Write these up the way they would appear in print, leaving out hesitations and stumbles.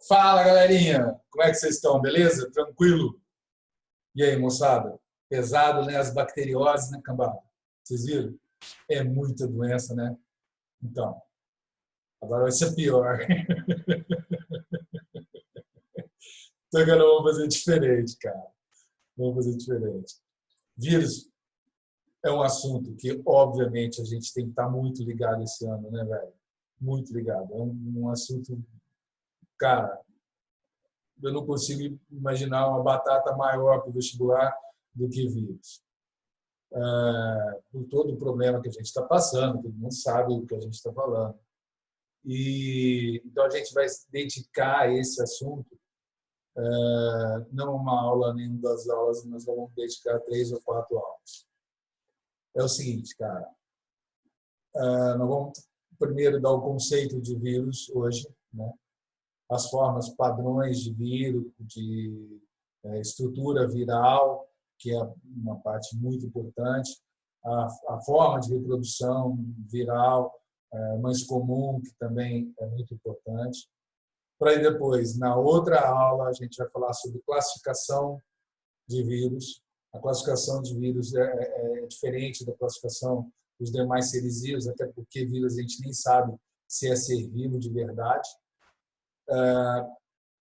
Fala, galerinha! Como é que vocês estão? Beleza? Tranquilo? E aí, moçada? Pesado, né? As bacterioses, né, cambada? Vocês viram? É muita doença, né? Então, agora vai ser pior. Então, agora vamos fazer diferente, cara. Vamos fazer diferente. Vírus é um assunto que, obviamente, a gente tem que estar muito ligado esse ano, né, velho? Muito ligado. É um assunto, cara, eu não consigo imaginar uma batata maior para o vestibular do que vírus. Por todo o problema que a gente está passando, todo mundo sabe o que a gente está falando. E então a gente vai se dedicar a esse assunto, não uma aula, nem duas aulas, nós vamos dedicar 3 ou 4 aulas. É o seguinte, cara, nós vamos primeiro dar o conceito de vírus hoje, né? As formas padrões de vírus, de estrutura viral, que é uma parte muito importante, a forma de reprodução viral mais comum, que também é muito importante. Para aí depois, na outra aula, a gente vai falar sobre classificação de vírus. A classificação de vírus é diferente da classificação dos demais seres vivos, até porque vírus a gente nem sabe se é ser vivo de verdade.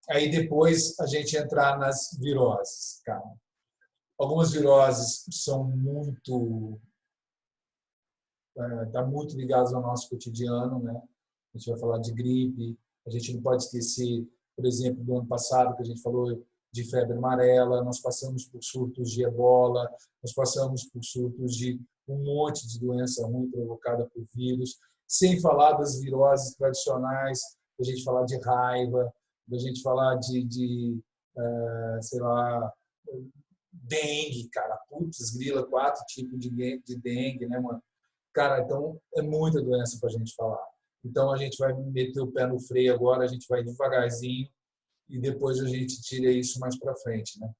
Aí depois a gente entrar nas viroses, cara. Algumas viroses são muito ligadas ao nosso cotidiano, né? A gente vai falar de gripe, a gente não pode esquecer, por exemplo, do ano passado que a gente falou de febre amarela, nós passamos por surtos de ebola, nós passamos por surtos de um monte de doença ruim provocada por vírus, sem falar das viroses tradicionais, a gente falar de raiva, da gente falar sei lá, dengue, cara, putz, grila, 4 tipos de dengue, né, mano? Cara, então é muita doença para a gente falar. Então a gente vai meter o pé no freio agora, a gente vai devagarzinho e depois a gente tira isso mais para frente, né?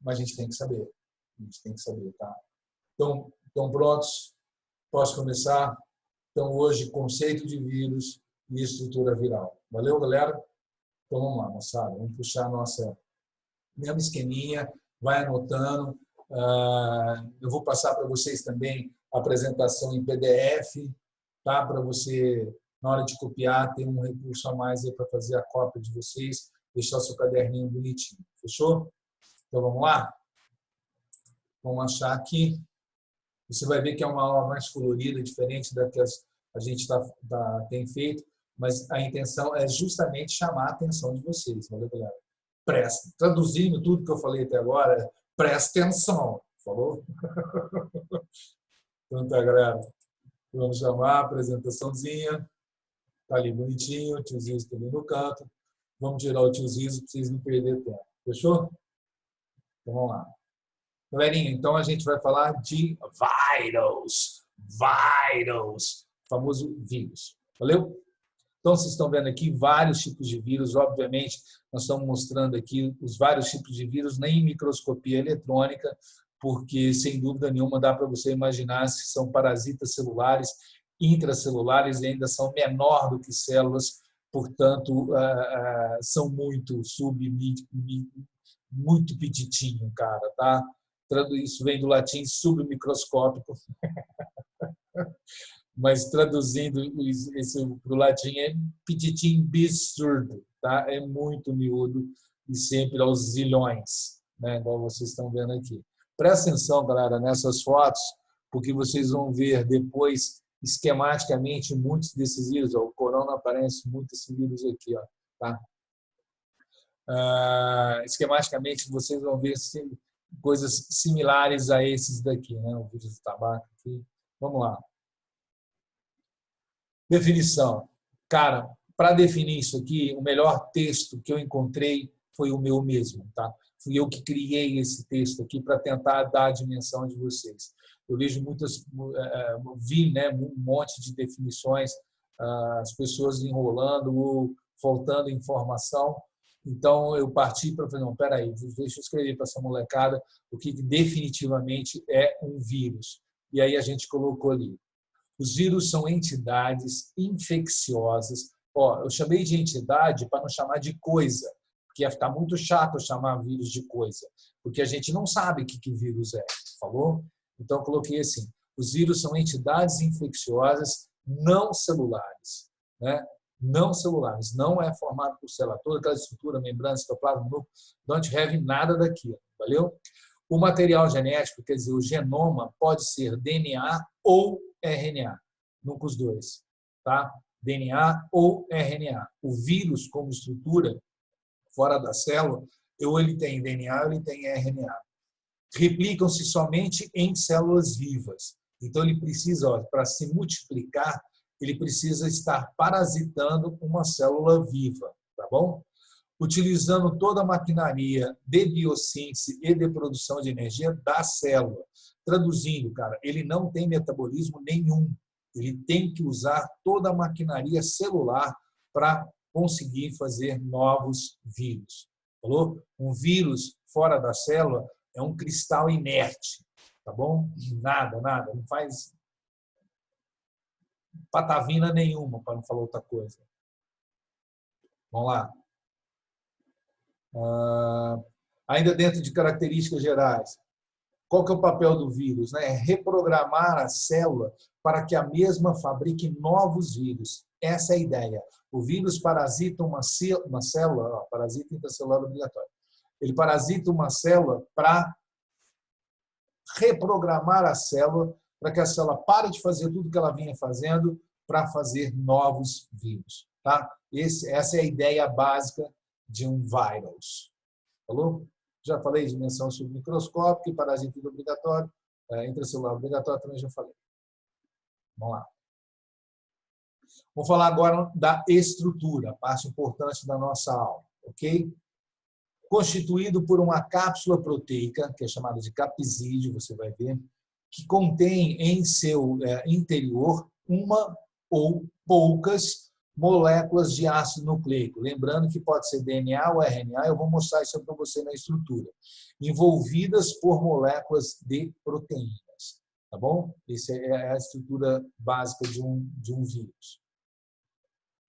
Mas a gente tem que saber, tá? Então, estão prontos? Posso começar? Então hoje conceito de vírus e estrutura viral. Valeu, galera? Então vamos lá, moçada, vamos puxar a nossa mesmo esqueminha, vai anotando. Eu vou passar para vocês também a apresentação em PDF, tá? Para você, na hora de copiar, ter um recurso a mais para fazer a cópia de vocês, deixar seu caderninho bonitinho. Fechou? Então vamos lá? Vamos achar aqui. Você vai ver que é uma aula mais colorida, diferente da que a gente tem feito, mas a intenção é justamente chamar a atenção de vocês, valeu, galera? Presta. Traduzindo tudo que eu falei até agora, presta atenção, falou? Então tá, galera. Vamos chamar a apresentaçãozinha. Tá ali bonitinho, o tio Zizo também no canto. Vamos tirar o tio Zizo para vocês não perderem tempo. Fechou? Então vamos lá. Galerinha, então a gente vai falar de vírus, famoso vírus. Valeu? Então, vocês estão vendo aqui vários tipos de vírus. Obviamente, nós estamos mostrando aqui os vários tipos de vírus em microscopia eletrônica, porque, sem dúvida nenhuma, dá para você imaginar se são parasitas celulares, intracelulares, e ainda são menor do que células, portanto, são muito muito pititinho, cara, tá? Isso vem do latim submicroscópico. Mas traduzindo isso para o latim é pititim absurdo, tá? É muito miúdo e sempre aos zilhões, né? Igual vocês estão vendo aqui. Presta atenção, galera, nessas fotos, porque vocês vão ver depois, esquematicamente, muitos desses vírus. Ó, o corona aparece muito esse vírus aqui, ó, tá? Esquematicamente, vocês vão ver coisas similares a esses daqui, né? O vírus do tabaco aqui. Vamos lá. Definição. Cara, para definir isso aqui, o melhor texto que eu encontrei foi o meu mesmo, tá? Fui eu que criei esse texto aqui para tentar dar a dimensão de vocês. Eu vejo vi, né, um monte de definições, as pessoas enrolando ou faltando informação. Então, eu parti para falar, não, peraí, deixa eu escrever para essa molecada o que definitivamente é um vírus. E aí a gente colocou ali. Os vírus são entidades infecciosas Ó, eu chamei de entidade para não chamar de coisa, porque ia ficar muito chato eu chamar vírus de coisa, porque a gente não sabe o que vírus é, falou? Então, eu coloquei assim, os vírus são entidades infecciosas não celulares, né? Não celulares, não é formado por célula, toda aquela estrutura, membrana, citoplasma, núcleo, don't have nada daquilo, valeu? O material genético, quer dizer, o genoma, pode ser DNA ou RNA, nunca os dois, tá? DNA ou RNA. O vírus, como estrutura, fora da célula, ou ele tem DNA ou ele tem RNA. Replicam-se somente em células vivas. Então, ele precisa, para se multiplicar, ele precisa estar parasitando uma célula viva, tá bom? Utilizando toda a maquinaria de biossíntese e de produção de energia da célula. Traduzindo, cara, ele não tem metabolismo nenhum. Ele tem que usar toda a maquinaria celular para conseguir fazer novos vírus. Falou? Um vírus fora da célula é um cristal inerte, tá bom? Nada, não faz patavina nenhuma, para não falar outra coisa. Vamos lá. Ainda dentro de características gerais, qual que é o papel do vírus? É reprogramar a célula para que a mesma fabrique novos vírus. Essa é a ideia. O vírus parasita uma célula, parasita intracelular obrigatório. Ele parasita uma célula para reprogramar a célula, para que a célula pare de fazer tudo que ela vinha fazendo para fazer novos vírus. Tá? Essa é a ideia básica de um vírus. Falou? Já falei de dimensão submicroscópica, parasita obrigatório, intracelular obrigatório, também já falei. Vamos lá. Vamos falar agora da estrutura, a parte importante da nossa aula, ok? Constituído por uma cápsula proteica, que é chamada de capsídeo, você vai ver, que contém em seu interior uma ou poucas moléculas de ácido nucleico. Lembrando que pode ser DNA ou RNA, eu vou mostrar isso para você na estrutura. Envolvidas por moléculas de proteínas. Tá bom? Essa é a estrutura básica de um vírus.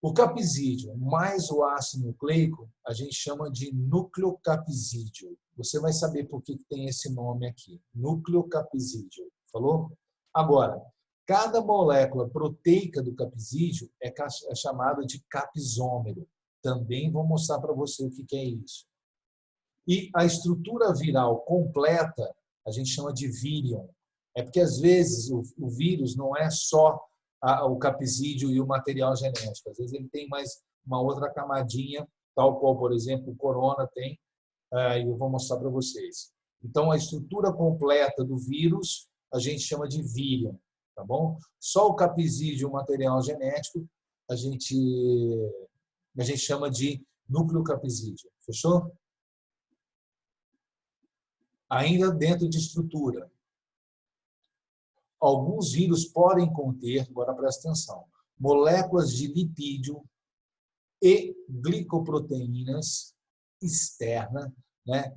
O capsídeo mais o ácido nucleico, a gente chama de nucleocapsídeo. Você vai saber por que tem esse nome aqui. Nucleocapsídeo. Falou? Agora, cada molécula proteica do capsídeo é chamada de capsômero. Também vou mostrar para você o que é isso. E a estrutura viral completa, a gente chama de vírion. É porque, às vezes, o vírus não é só o capsídeo e o material genético. Às vezes, ele tem mais uma outra camadinha, tal qual, por exemplo, o corona tem, e eu vou mostrar para vocês. Então, a estrutura completa do vírus, a gente chama de vírion. Tá bom? Só o capsídeo, o material genético, a gente chama de nucleocapsídeo. Fechou? Ainda dentro de estrutura. Alguns vírus podem conter, agora presta atenção, moléculas de lipídio e glicoproteínas externas, né?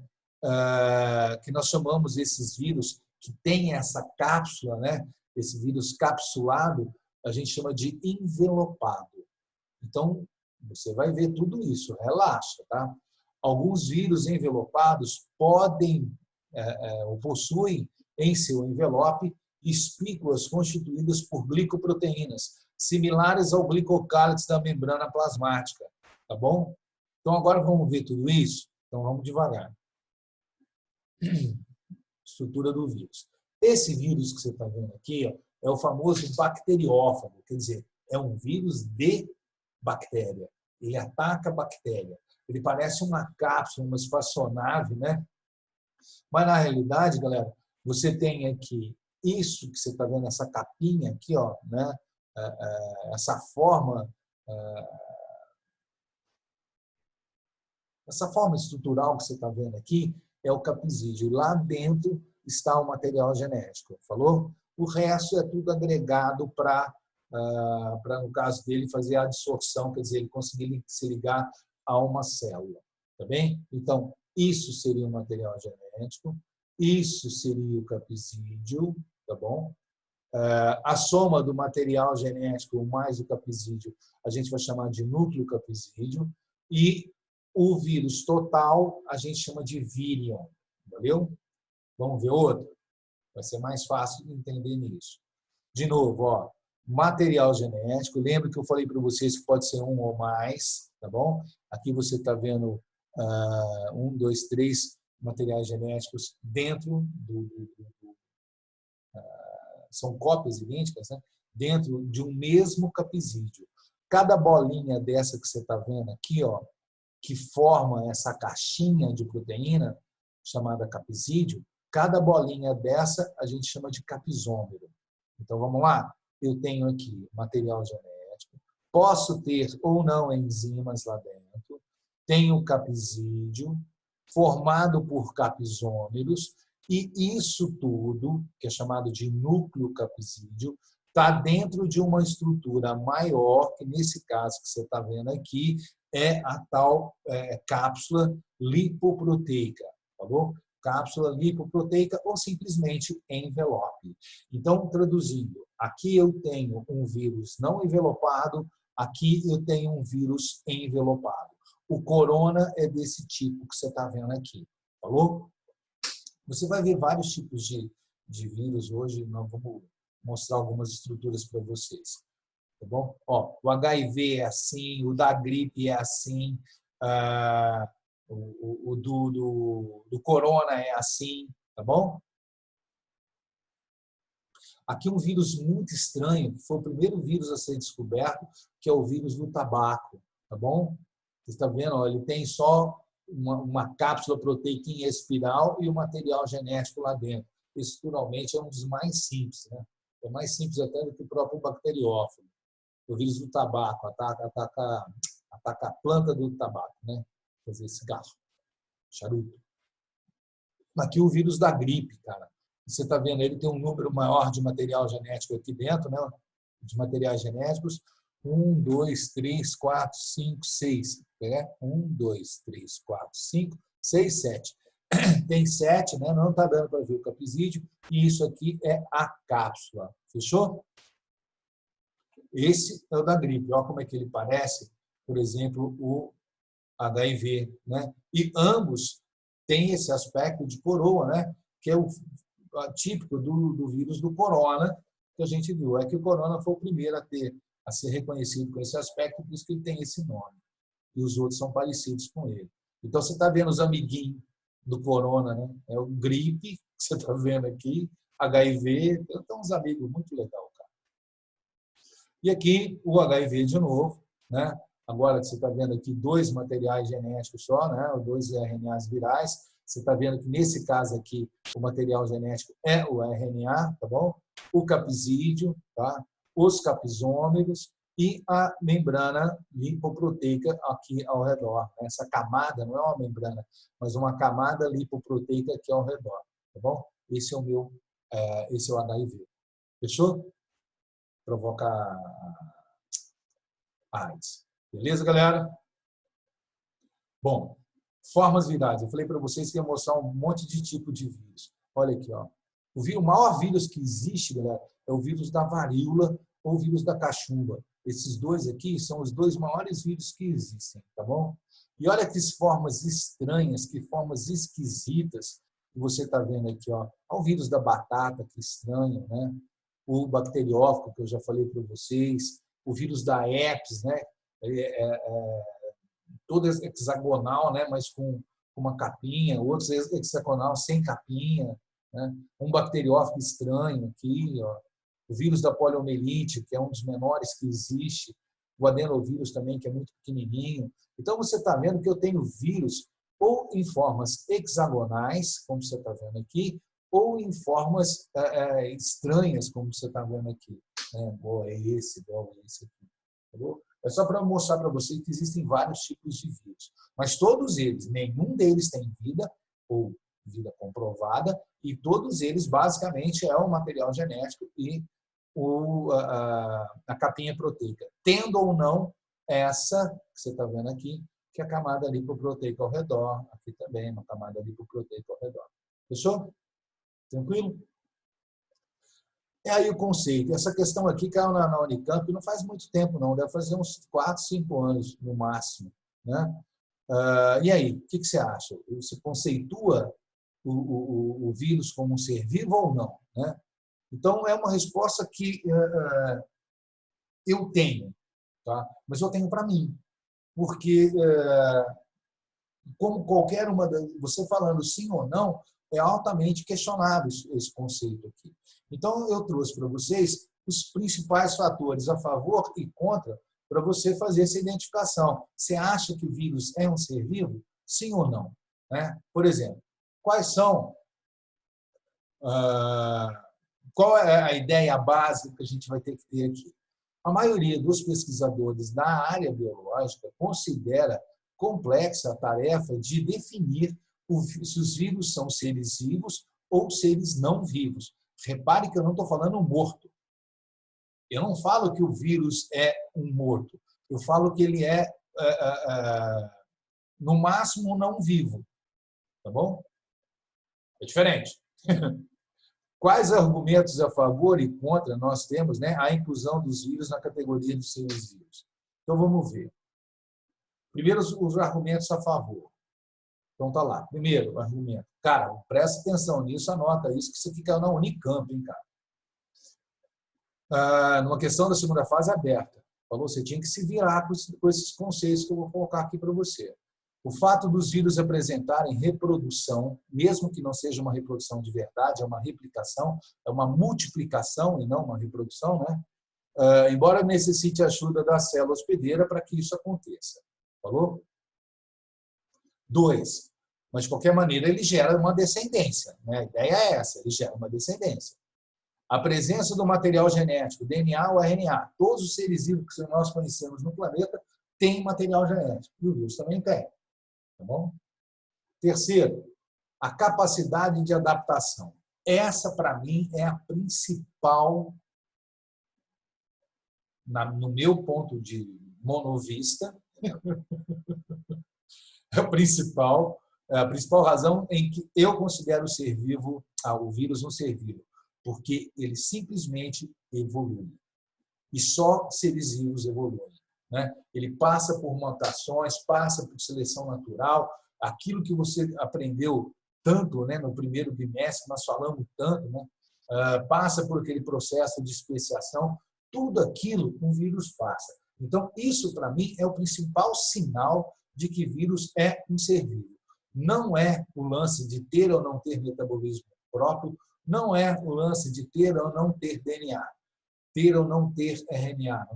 Que nós chamamos esses vírus que têm essa cápsula, né? Esse vírus capsulado, a gente chama de envelopado. Então, você vai ver tudo isso, relaxa, tá? Alguns vírus envelopados podem ou possuem em seu envelope espículas constituídas por glicoproteínas, similares ao glicocálix da membrana plasmática, tá bom? Então, agora vamos ver tudo isso? Então, vamos devagar. Estrutura do vírus. Esse vírus que você está vendo aqui é o famoso bacteriófago, quer dizer, é um vírus de bactéria. Ele ataca a bactéria. Ele parece uma cápsula, uma espaçonave, né? Mas, na realidade, galera, você tem aqui isso que você está vendo, essa capinha aqui, ó, né? Essa forma estrutural que você está vendo aqui é o capsídeo. Lá dentro está o material genético, falou? O resto é tudo agregado para, no caso dele, fazer a adsorção, quer dizer, ele conseguir se ligar a uma célula, tá bem? Então, isso seria o material genético, isso seria o capsídeo, tá bom? A soma do material genético mais o capsídeo, a gente vai chamar de núcleo capsídeo, e o vírus total a gente chama de vírion. Valeu? Vamos ver outro? Vai ser mais fácil de entender nisso. De novo, ó, material genético. Lembra que eu falei para vocês que pode ser um ou mais, tá bom? Aqui você está vendo 1, 2, 3 materiais genéticos dentro são cópias idênticas, né? Dentro de um mesmo capsídeo. Cada bolinha dessa que você está vendo aqui, ó, que forma essa caixinha de proteína, chamada capsídeo, cada bolinha dessa a gente chama de capsômero. Então, vamos lá? Eu tenho aqui material genético, posso ter ou não enzimas lá dentro, tenho capsídeo, formado por capsômeros, e isso tudo, que é chamado de núcleo capsídeo, está dentro de uma estrutura maior, que nesse caso que você está vendo aqui, é a tal cápsula lipoproteica, tá bom? Cápsula lipoproteica ou simplesmente envelope. Então, traduzindo, aqui eu tenho um vírus não envelopado, aqui eu tenho um vírus envelopado. O corona é desse tipo que você está vendo aqui, falou? Você vai ver vários tipos de vírus hoje, nós vamos mostrar algumas estruturas para vocês. Tá bom? Ó, o HIV é assim, o da gripe é assim, o do corona é assim, tá bom? Aqui um vírus muito estranho, que foi o primeiro vírus a ser descoberto, que é o vírus do tabaco, tá bom? Você está vendo? Ó, ele tem só uma cápsula proteica em espiral e o material genético lá dentro. Estruturalmente é um dos mais simples, né? É mais simples até do que o próprio bacteriófago. O vírus do tabaco ataca a planta do tabaco, né? Quer dizer, cigarro, charuto. Aqui o vírus da gripe, cara. Você está vendo, ele tem um número maior de material genético aqui dentro, né? De materiais genéticos. 1, 2, 3, 4, 5, 6. 1, 2, 3, 4, 5, 6, 7. Tem 7, né? Não está dando para ver o capsídeo. E isso aqui é a cápsula. Fechou? Esse é o da gripe. Olha como é que ele parece, por exemplo, o HIV, né? E ambos têm esse aspecto de coroa, né? Que é o típico do vírus do corona que a gente viu. É que o corona foi o primeiro a ser reconhecido com esse aspecto, por isso que ele tem esse nome. E os outros são parecidos com ele. Então, você está vendo os amiguinhos do corona, né? É o gripe, que você está vendo aqui, HIV, tem uns amigos muito legais. E aqui o HIV de novo, né? Agora você está vendo aqui 2 materiais genéticos só, né? 2 RNAs virais. Você está vendo que nesse caso aqui o material genético é o RNA, tá bom? O capsídeo, tá? Os capsômeros e a membrana lipoproteica aqui ao redor. Essa camada não é uma membrana, mas uma camada lipoproteica aqui ao redor, tá bom? Esse é o HIV. Fechou? Provoca AIDS. Beleza, galera? Bom, formas virais. Eu falei para vocês que ia mostrar um monte de tipo de vírus. Olha aqui, ó. O maior vírus que existe, galera, é o vírus da varíola ou o vírus da cachumba. Esses dois aqui são os 2 maiores vírus que existem, tá bom? E olha que formas estranhas, que formas esquisitas que você está vendo aqui, ó. Olha o vírus da batata, que estranho, né? O bacteriófago, que eu já falei para vocês, o vírus da herpes, né? Todo hexagonal, né? Mas com uma capinha, outros hexagonal sem capinha, né? Um bacteriófago estranho aqui, ó. O vírus da poliomielite, que é um dos menores que existe, o adenovírus também, que é muito pequenininho. Então, você está vendo que eu tenho vírus ou em formas hexagonais, como você está vendo aqui, ou em formas estranhas, como você está vendo aqui. Igual a esse aqui. Entendeu? É só para mostrar para vocês que existem vários tipos de vírus. Mas todos eles, nenhum deles tem vida, ou vida comprovada, e todos eles, basicamente, é o material genético e a capinha proteica. Tendo ou não essa, que você está vendo aqui, que é a camada lipoproteica ao redor. Aqui também, uma camada lipoproteica ao redor. Fechou? Tranquilo? É aí o conceito. Essa questão aqui caiu na Unicamp não faz muito tempo, não. Deve fazer uns 4, 5 anos, no máximo. Né? E aí, o que você acha? Você conceitua o vírus como um ser vivo ou não? Né? Então, é uma resposta que eu tenho, tá? Mas eu tenho para mim. Porque, como qualquer uma, você falando sim ou não, é altamente questionável esse conceito aqui. Então, eu trouxe para vocês os principais fatores a favor e contra para você fazer essa identificação. Você acha que o vírus é um ser vivo? Sim ou não? Né? Por exemplo, quais são... qual é a ideia básica que a gente vai ter que ter aqui? A maioria dos pesquisadores da área biológica considera complexa a tarefa de definir se os vírus são seres vivos ou seres não vivos. Repare que eu não estou falando morto. Eu não falo que o vírus é um morto. Eu falo que ele é, no máximo, não vivo. Tá bom? É diferente. Quais argumentos a favor e contra nós temos, né, a inclusão dos vírus na categoria dos seres vivos? Então, vamos ver. Primeiro, os argumentos a favor. Então, tá lá. Primeiro argumento. Cara, presta atenção nisso, anota isso, que isso aqui caiu na Unicamp, hein, cara. Numa questão da segunda fase aberta. Falou, você tinha que se virar com esses conceitos que eu vou colocar aqui para você. O fato dos vírus apresentarem reprodução, mesmo que não seja uma reprodução de verdade, é uma replicação, é uma multiplicação e não uma reprodução, né? Embora necessite a ajuda da célula hospedeira para que isso aconteça. Falou? 2. Mas, de qualquer maneira, ele gera uma descendência. Né? A ideia é essa, ele gera uma descendência. A presença do material genético, DNA ou RNA, todos os seres vivos que nós conhecemos no planeta têm material genético. E o vírus também tem. Tá bom? Terceiro, a capacidade de adaptação. Essa, para mim, é a principal, no meu ponto de monovista, é a principal razão em que eu considero o ser vivo, o vírus um ser vivo, porque ele simplesmente evolui. E só seres vivos evoluem. Né? Ele passa por mutações, passa por seleção natural, aquilo que você aprendeu tanto, né, no primeiro bimestre, nós falamos tanto, né, passa por aquele processo de especiação, tudo aquilo um vírus passa. Então, isso, para mim, é o principal sinal de que vírus é um ser vivo. Não é o lance de ter ou não ter metabolismo próprio, não é o lance de ter ou não ter DNA, ter ou não ter RNA,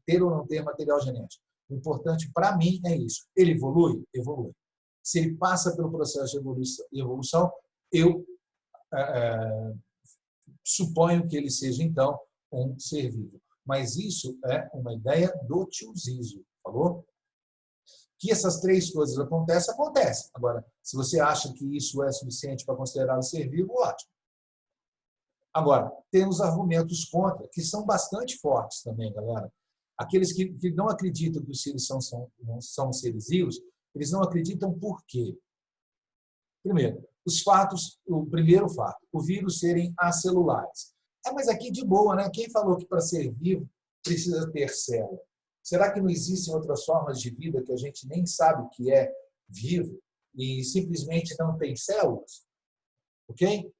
ter ou não ter material genético. O importante para mim é isso. Ele evolui? Evolui. Se ele passa pelo processo de evolução, eu suponho que ele seja, então, um ser vivo. Mas isso é uma ideia do tio Zizo, falou? Que essas três coisas acontecem. Agora, se você acha que isso é suficiente para considerar o ser vivo, ótimo. Agora, temos argumentos contra, que são bastante fortes também, galera. Aqueles que não acreditam que os seres são seres vivos, eles não acreditam por quê? Primeiro, o primeiro fato, o vírus serem acelulares. Mas aqui de boa, né? Quem falou que para ser vivo precisa ter célula? Será que não existem outras formas de vida que a gente nem sabe o que é vivo e simplesmente não tem células? Ok?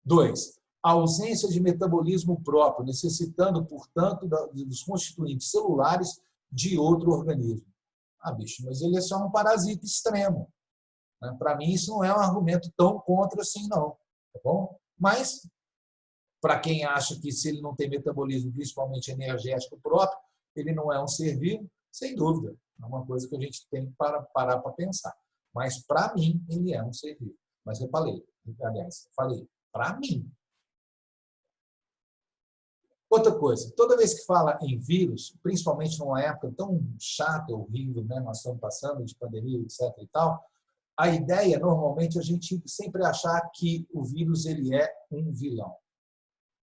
2. A ausência de metabolismo próprio, necessitando, portanto, dos constituintes celulares de outro organismo. Bicho, mas ele é só um parasita extremo. Para mim, isso não é um argumento tão contra assim, não. Tá bom? Mas, para quem acha que se ele não tem metabolismo, principalmente energético próprio, ele não é um ser vivo, sem dúvida. É uma coisa que a gente tem que parar para pensar. Mas, para mim, ele é um ser vivo. Mas eu falei, para mim. Outra coisa, toda vez que fala em vírus, principalmente numa época tão chata, horrível, né? Nós estamos passando de pandemia, etc. e tal, a ideia, normalmente, a gente sempre achar que o vírus ele é um vilão.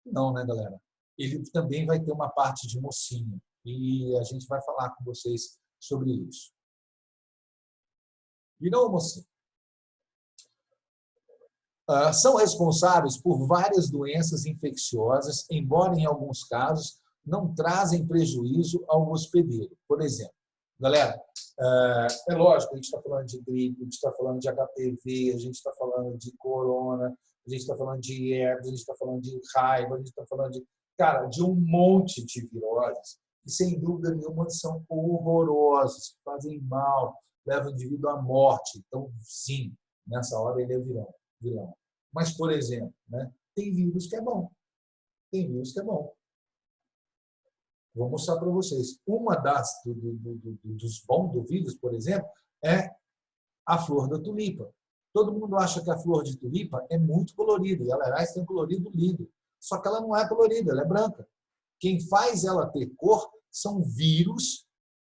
Não, né, galera? Ele também vai ter uma parte de mocinho. E a gente vai falar com vocês sobre isso. Virou, mocinho? são responsáveis por várias doenças infecciosas, embora em alguns casos não trazem prejuízo ao hospedeiro. Por exemplo, galera, é lógico, a gente está falando de gripe, a gente está falando de HPV, a gente está falando de corona, a gente está falando de herpes, a gente está falando de raiva, a gente está falando de, cara, de um monte de viroses que, sem dúvida nenhuma, são horrorosas, que fazem mal, levam o indivíduo à morte. Então, sim, nessa hora ele é vilão. Mas, por exemplo, né, tem vírus que é bom. Tem vírus que é bom. Vou mostrar para vocês. Uma dos bons do vírus, por exemplo, é a flor da tulipa. Todo mundo acha que a flor de tulipa é muito colorida, e ela, aliás, tem um colorido lindo. Só que ela não é colorida, ela é branca. Quem faz ela ter cor são vírus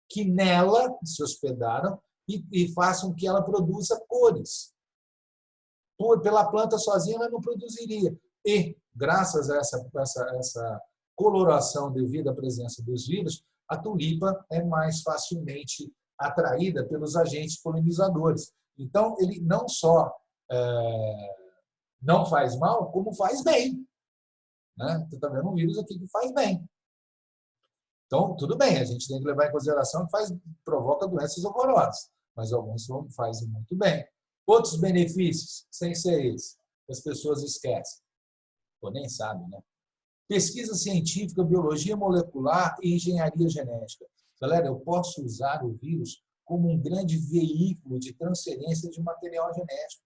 que nela se hospedaram e façam que ela produza cores. Pela planta sozinha ela não produziria. E, graças a essa coloração devido à presença dos vírus, a tulipa é mais facilmente atraída pelos agentes polinizadores. Então, ele não só não faz mal, como faz bem. Né? Você está vendo um vírus aqui que faz bem. Então, tudo bem, a gente tem que levar em consideração que provoca doenças horrorosas, mas alguns fazem muito bem. Outros benefícios, sem ser esse, as pessoas esquecem. Ou nem sabem, né? Pesquisa científica, biologia molecular e engenharia genética. Galera, eu posso usar o vírus como um grande veículo de transferência de material genético.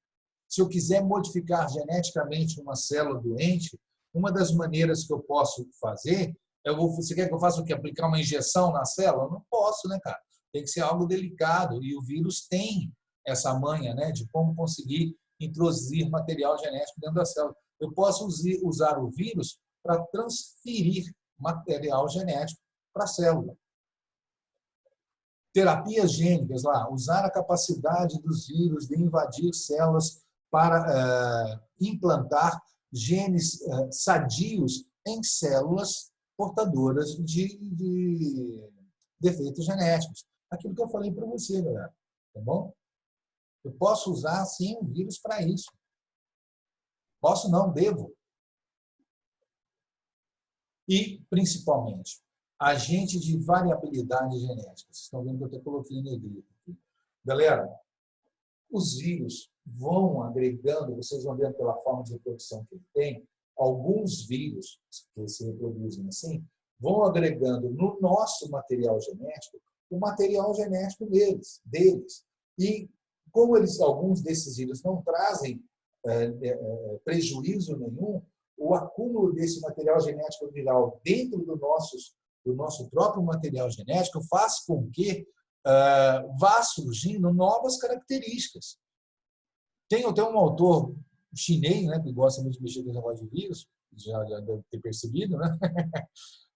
Se eu quiser modificar geneticamente uma célula doente, uma das maneiras que eu posso fazer, você quer que eu faça o quê? Aplicar uma injeção na célula? Eu não posso, né, cara? Tem que ser algo delicado. E o vírus tem essa manha, né, de como conseguir introduzir material genético dentro da célula. Eu posso usar o vírus para transferir material genético para a célula. Terapias gênicas, usar a capacidade dos vírus de invadir células para implantar genes sadios em células portadoras de defeitos genéticos. Aquilo que eu falei para você, galera. Tá bom? Eu posso usar, sim, o vírus para isso. Posso não, devo. E, principalmente, agente de variabilidade genética. Vocês estão vendo que eu até coloquei em negrito aqui. Galera, os vírus vão agregando, vocês vão vendo pela forma de reprodução que ele tem, alguns vírus que se reproduzem assim, vão agregando no nosso material genético o material genético deles. E como alguns desses vírus não trazem prejuízo nenhum, o acúmulo desse material genético viral dentro do nosso próprio material genético faz com que vá surgindo novas características. Tem até um autor chinês, né, que gosta muito de mexer com esse negócio de vírus, já deve ter percebido, né?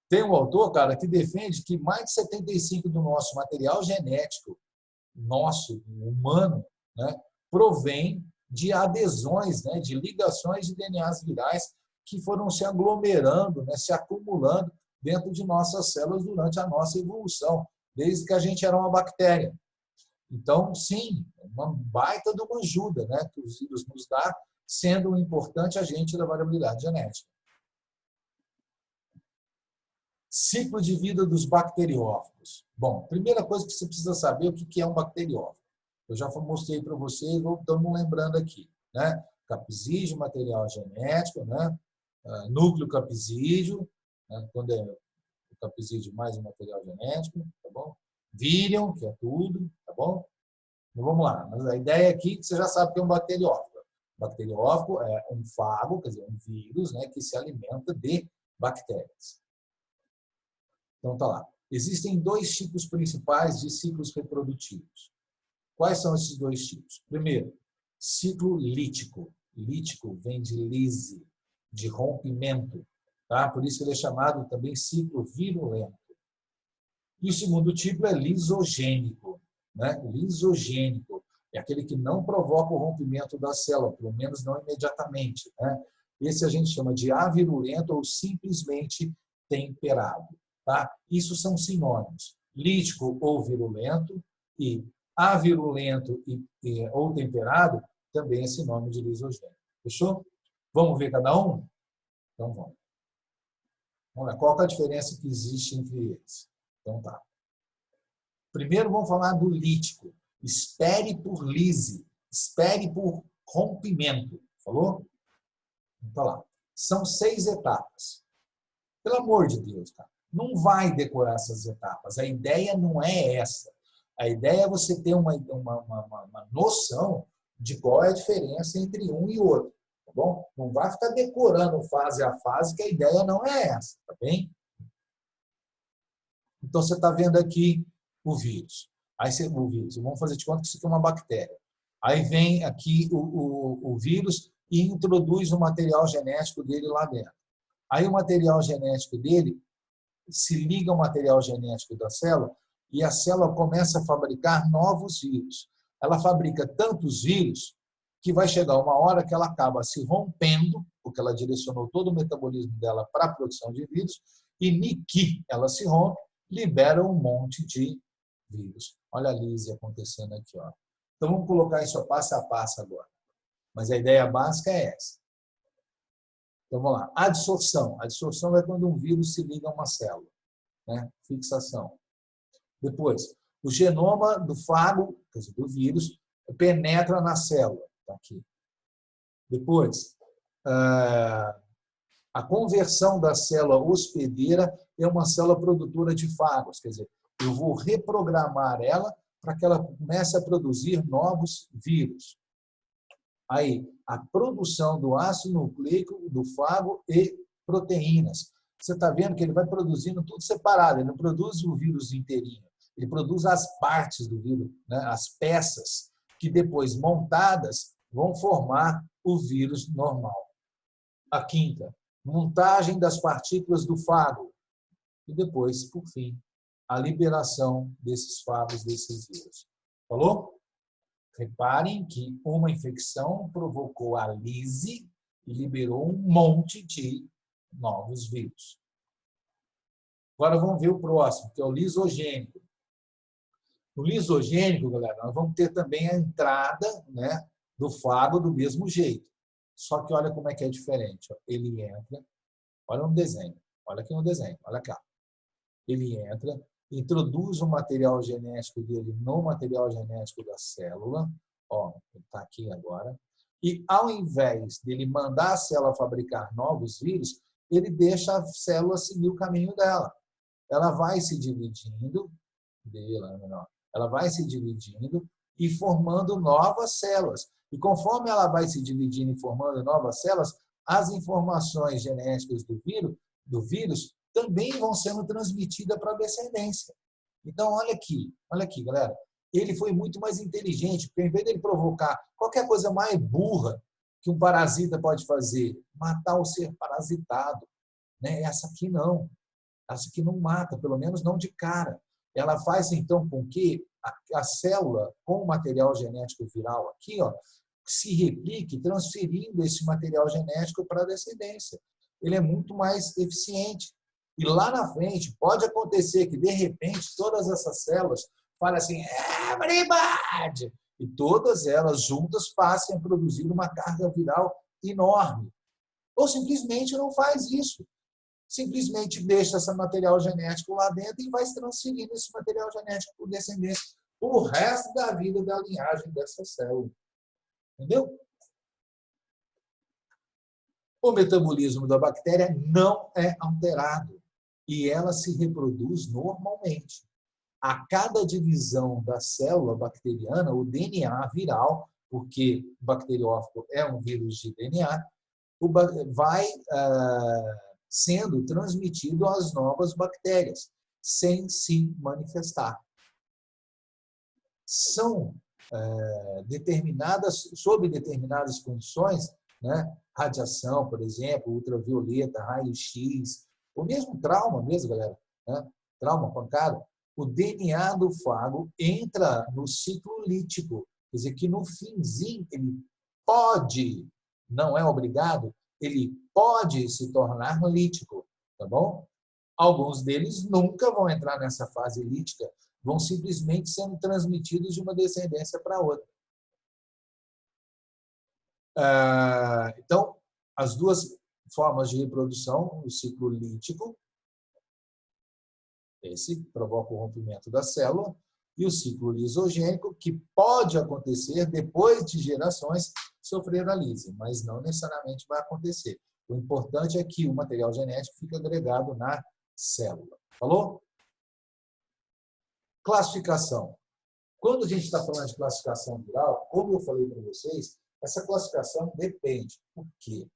Tem um autor, cara, que defende que mais de 75% do nosso material genético, nosso, humano, né, provém de adesões, né, de ligações de DNAs virais que foram se aglomerando, né, se acumulando dentro de nossas células durante a nossa evolução, desde que a gente era uma bactéria. Então, sim, uma baita de uma ajuda, né, que os vírus nos dão, sendo um importante agente da variabilidade genética. Ciclo de vida dos bacteriófagos. Bom, primeira coisa que você precisa saber é o que é um bacteriófago. Eu já mostrei para vocês, estamos lembrando aqui, né? Capsídeo, material genético, né? Núcleo capsídeo, né? Quando é o capsídeo mais o material genético, tá bom? Virion, que é tudo, tá bom? Então, vamos lá. Mas a ideia aqui é que você já sabe que é um bacteriófago. Bacteriófago é um fago, quer dizer, um vírus, né, que se alimenta de bactérias. Então, tá lá. Existem dois tipos principais de ciclos reprodutivos. Quais são esses dois tipos? Primeiro, ciclo lítico. Lítico vem de lise, de rompimento. Tá? Por isso ele é chamado também ciclo virulento. E o segundo tipo é lisogênico. Né? Lisogênico é aquele que não provoca o rompimento da célula, pelo menos não imediatamente. Né? Esse a gente chama de avirulento ou simplesmente temperado. Tá? Isso são sinônimos. Lítico ou virulento e avirulento ou temperado também é sinônimo de lisogênico. Fechou? Vamos ver cada um? Então vamos. Vamos lá. Qual que é a diferença que existe entre eles? Então tá. Primeiro vamos falar do lítico. Espere por lise. Espere por rompimento. Falou? Então lá. São 6 etapas. Pelo amor de Deus, cara. Não vai decorar essas etapas. A ideia não é essa. A ideia é você ter uma noção de qual é a diferença entre um e outro. Tá bom? Não vai ficar decorando fase a fase, que a ideia não é essa. Tá bem? Então, você está vendo aqui o vírus. Aí o vírus. Vamos fazer de conta que isso aqui é uma bactéria. Aí vem aqui o vírus e introduz o material genético dele lá dentro. Aí o material genético dele se liga ao material genético da célula e a célula começa a fabricar novos vírus. Ela fabrica tantos vírus que vai chegar uma hora que ela acaba se rompendo, porque ela direcionou todo o metabolismo dela para a produção de vírus, e niki, ela se rompe, libera um monte de vírus. Olha a lise acontecendo aqui. Ó. Então, vamos colocar isso passo a passo agora. Mas a ideia básica é essa. Então, vamos lá. Adsorção. A adsorção é quando um vírus se liga a uma célula. Né? Fixação. Depois, o genoma do fago, quer dizer, do vírus, penetra na célula. Tá aqui. Depois, a conversão da célula hospedeira é uma célula produtora de fagos. Quer dizer, eu vou reprogramar ela para que ela comece a produzir novos vírus. Aí, a produção do ácido nucleico, do fago e proteínas. Você está vendo que ele vai produzindo tudo separado, ele não produz o vírus inteirinho, ele produz as partes do vírus, né? As peças, que depois montadas vão formar o vírus normal. A quinta, montagem das partículas do fago. E depois, por fim, a liberação desses fagos, desses vírus. Falou? Reparem que uma infecção provocou a lise e liberou um monte de novos vírus. Agora vamos ver o próximo, que é o lisogênico. No lisogênico, galera, nós vamos ter também a entrada, né, do fago do mesmo jeito. Só que olha como é que é diferente. Ó. Ele entra, olha no desenho, olha aqui no desenho, olha cá. Ele entra, introduz o material genético dele no material genético da célula. Ó, ele está aqui agora. E ao invés dele mandar a célula fabricar novos vírus, ele deixa a célula seguir o caminho dela. Ela vai se dividindo, ela vai se dividindo e formando novas células. E conforme ela vai se dividindo e formando novas células, as informações genéticas do vírus também vão sendo transmitidas para a descendência. Então, olha aqui, galera. Ele foi muito mais inteligente, porque, em vez de ele provocar qualquer coisa mais burra que um parasita pode fazer, matar o ser parasitado. Né? Essa aqui não. Essa aqui não mata, pelo menos não de cara. Ela faz, então, com que a célula, com o material genético viral aqui, ó, se replique, transferindo esse material genético para a descendência. Ele é muito mais eficiente. E lá na frente, pode acontecer que, de repente, todas essas células falem assim, everybody! E todas elas juntas passem a produzir uma carga viral enorme. Ou simplesmente não faz isso. Simplesmente deixa esse material genético lá dentro e vai se transferindo esse material genético por descendência o resto da vida da linhagem dessa célula. Entendeu? O metabolismo da bactéria não é alterado e ela se reproduz normalmente. A cada divisão da célula bacteriana, o DNA viral, porque o bacteriófago é um vírus de DNA, vai sendo transmitido às novas bactérias, sem se manifestar. São sob determinadas condições, né? Radiação, por exemplo, ultravioleta, raio-x, ou mesmo trauma mesmo, galera, né? Trauma, pancada, o DNA do fago entra no ciclo lítico, quer dizer que no finzinho ele pode, não é obrigado, ele pode se tornar lítico, tá bom? Alguns deles nunca vão entrar nessa fase lítica, vão simplesmente sendo transmitidos de uma descendência para outra. Então, as duas formas de reprodução, o ciclo lítico, esse provoca o rompimento da célula, e o ciclo lisogênico, que pode acontecer depois de gerações sofrer a lise, mas não necessariamente vai acontecer. O importante é que o material genético fique agregado na célula. Falou? Classificação. Quando a gente está falando de classificação viral, como eu falei para vocês, essa classificação depende. Por quê?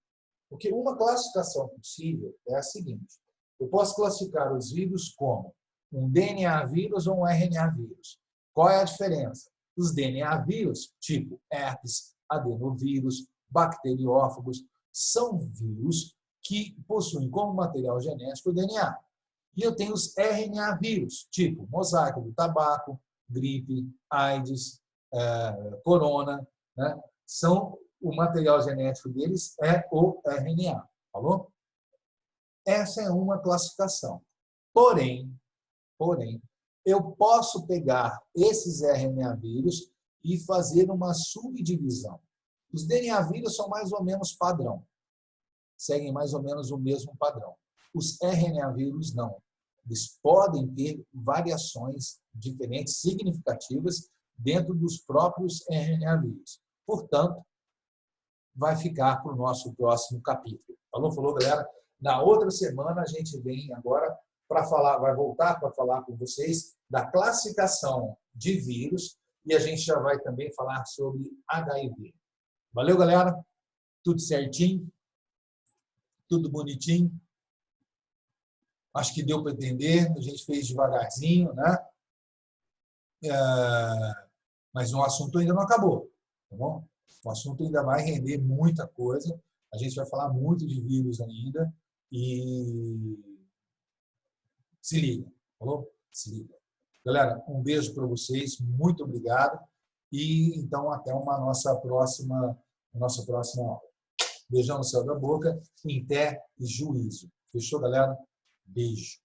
Porque uma classificação possível é a seguinte. Eu posso classificar os vírus como um DNA vírus ou um RNA vírus. Qual é a diferença? Os DNA vírus, tipo herpes, adenovírus, bacteriófagos, são vírus que possuem como material genético o DNA. E eu tenho os RNA vírus, tipo mosaico do tabaco, gripe, AIDS, corona, né? O material genético deles é o RNA. Falou? Essa é uma classificação. Porém, eu posso pegar esses RNA vírus e fazer uma subdivisão. Os DNA vírus são mais ou menos padrão. Seguem mais ou menos o mesmo padrão. Os RNA vírus não. Eles podem ter variações diferentes, significativas, dentro dos próprios RNA vírus. Portanto, vai ficar para o nosso próximo capítulo. Falou, galera? Na outra semana, a gente vem agora para falar, vai voltar para falar com vocês da classificação de vírus e a gente já vai também falar sobre HIV. Valeu, galera? Tudo certinho? Tudo bonitinho? Acho que deu para entender, a gente fez devagarzinho, né? Mas o assunto ainda não acabou, tá bom? O assunto ainda vai render muita coisa, a gente vai falar muito de vírus ainda e se liga, falou? Se liga. Galera, um beijo para vocês, muito obrigado e então até uma nossa próxima aula. Beijão no céu da boca, em pé e juízo. Fechou, galera? Beijo.